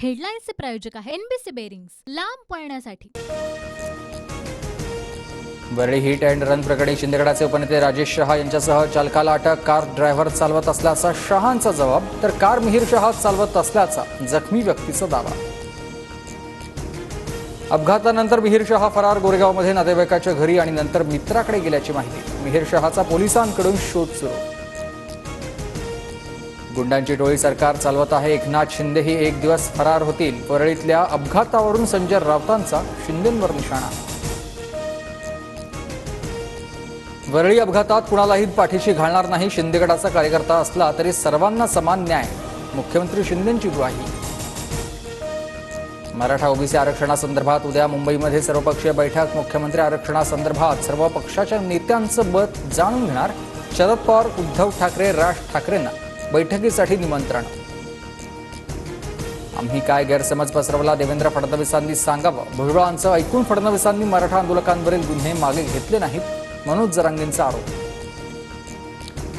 हेडलाईन्सचे प्रायोजक आहे NBC bearings, लांब पळण्यासाठी। वरळी हिट अँड रन प्रकरणी शिंदेगडाचे उपनेते राजेश शहा यांच्यासह चालकाला अटक। कार ड्रायव्हर चालवत असल्याचा शहांचा जबाब, तर कार मिहीर शहा चालवत असल्याचा जखमी व्यक्तीचा दावा। अपघातानंतर मिहीर शहा फरार। गोरेगावमध्ये नातेवाईकाच्या घरी आणि नंतर मित्राकडे गेल्याची माहिती। मिहीर शहाचा पोलिसांकडून शोध सुरू। गुंडांची टोळी सरकार चालवत आहे। एकनाथ शिंदेही एक दिवस फरार होतील। वरळीतल्या अपघातावरून संजय राऊतांचा शिंदेंवर निशाणा। वरळी अपघातात कुणालाही पाठीशी घालणार नाही। शिंदेगडाचा कार्यकर्ता असला तरी सर्वांना समान न्याय, मुख्यमंत्री शिंदेंची ग्वाही। मराठा ओबीसी आरक्षणासंदर्भात उद्या मुंबईमध्ये सर्वपक्षीय बैठक। मुख्यमंत्री आरक्षणासंदर्भात सर्व पक्षाच्या नेत्यांचं मत जाणून घेणार। शरद पवार, उद्धव ठाकरे, राज ठाकरेंना बैठकीसाठी निमंत्रण। आम्ही काय गैरसमज पसरवला, देवेंद्र फडणवीसांनी सांगावं। भुजबळांचं ऐकून फडणवीसांनी मराठा आंदोलकांवरील गुन्हे मागे घेतले नाहीत, मनोज जरांगेंचा आरोप।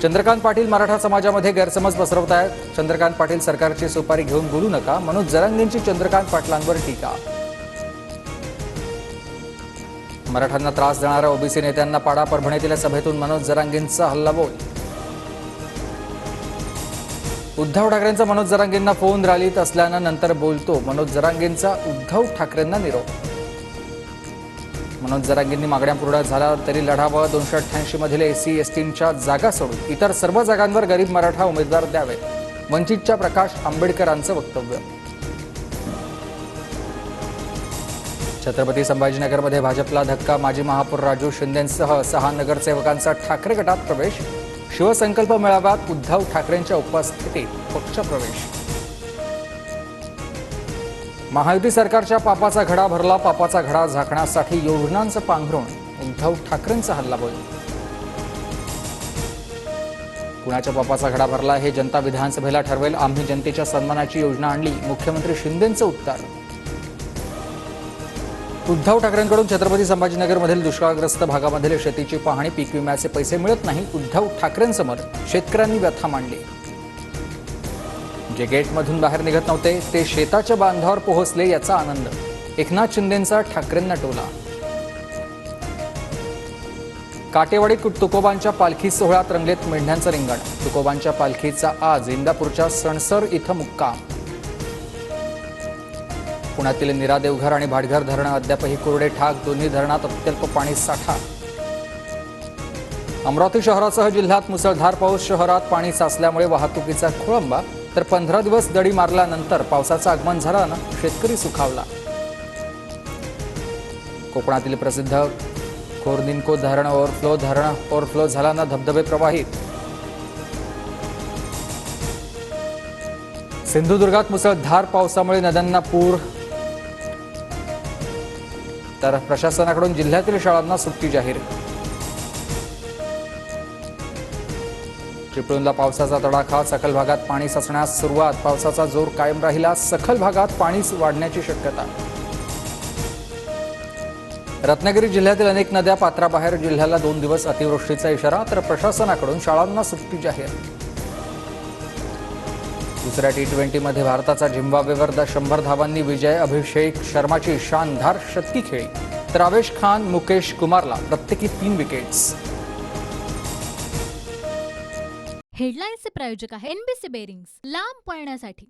चंद्रकांत पाटील मराठा समाजामध्ये गैरसमज पसरवतायत। चंद्रकांत पाटील सरकारची सुपारी घेऊन बोलू नका, मनोज जरांगेंची चंद्रकांत पाटलांवर टीका। मराठ्यांना त्रास देणाऱ्या ओबीसी नेत्यांना पाडा। परभणीतील सभेतून मनोज जरांगेंचा हल्लाबोल। उद्धव ठाकरेंचा मनोज जरांगेंना फोन। रॅलीत असल्यानं नंतर बोलतो। मनोज जरांगेंचा उद्धव ठाकरेंना निरोप। मनोज जरांगेंनी मागण्या पूर्ण झाल्या तरी लढावं। 288 मधील एससी एसटींच्या जागा सोडून इतर सर्व जागांवर गरीब मराठा उमेदवार द्यावे, वंचितच्या प्रकाश आंबेडकरांचं वक्तव्य। छत्रपती संभाजीनगरमध्ये भाजपला धक्का। माजी महापौर राजू शिंदेंसह 6 नगरसेवकांचा ठाकरे गटात प्रवेश। शिवसंकल्प मेळाव्यात उद्धव ठाकरेंच्या उपस्थितीत पक्षप्रवेश। महायुती सरकारच्या पापाचा घडा भरला। पापाचा घडा झाकण्यासाठी योजनांचं पांघरुण। उद्धव ठाकरेंचा हल्लाबोल। कुणाच्या पापाचा घडा भरला हे जनता विधानसभेला ठरवेल। आम्ही जनतेच्या सन्मानाची योजना आणली, मुख्यमंत्री शिंदेंचं उत्तर। उद्धव ठाकरेंकडून छत्रपती संभाजीनगरमधील दुष्काळग्रस्त भागामधील शेतीची पाहणी। पीक विम्याचे पैसे मिळत नाही, उद्धव ठाकरेंसमोर शेतकऱ्यांनी व्यथा मांडली। जे गेटमधून बाहेर निघत नव्हते ते शेताच्या बांधावर पोहोचले, याचा आनंद। एकनाथ शिंदेंचा ठाकरेंना टोला। काटेवाडीत तुकोबांच्या पालखी सोहळ्यात रंगलेत मेंढ्यांचं रिंगण। तुकोबांच्या पालखीचा आज इंदापूरच्या सणसर इथं मुक्काम। पुण्यातील नीरा देवघर आणि भाटघर धरणं अद्यापही कोरडे ठाक। दोन्ही धरणात अत्यल्प पाणी साठा। अमरावती शहरासह जिल्ह्यात मुसळधार पाऊस। शहरात पाणी साचल्यामुळे वाहतुकीचा खोळंबा, तर 15 दिवस दडी मारल्यानंतर पावसाचं आगमन झाल्यानं शेतकरी सुखावला। कोकणातील प्रसिद्ध कोर्निन्को धरण ओव्हरफ्लो झाल्यानं धबधबे प्रवाहित। सिंधुदुर्गात मुसळधार पावसामुळे नद्यांना पूर, तर प्रशासनाकडून जिल्ह्यातील शाळांना सुट्टी जाहीर। चिपळूणला पावसाचा तडाखा। सखल भागात पाणी साचण्यास सुरुवात। पावसाचा जोर कायम राहिला, सखल भागात पाणी वाढण्याची शक्यता। रत्नागिरी जिल्ह्यातील अनेक नद्या पात्राबाहेर। जिल्ह्याला 2 दिवस अतिवृष्टीचा इशारा, तर प्रशासनाकडून शाळांना सुट्टी जाहीर। दुसऱ्या T20मध्ये भारताचा झिम्बाब्वेवर 100 धावांनी विजय। अभिषेक शर्माची शानदार शतकी खेळी, तर आवेश खान, मुकेश कुमारला प्रत्येकी 3 विकेट्स। हेडलाईन्सचे प्रायोजक आहे एनबीसी बेरिंग्स, लांब पळण्यासाठी।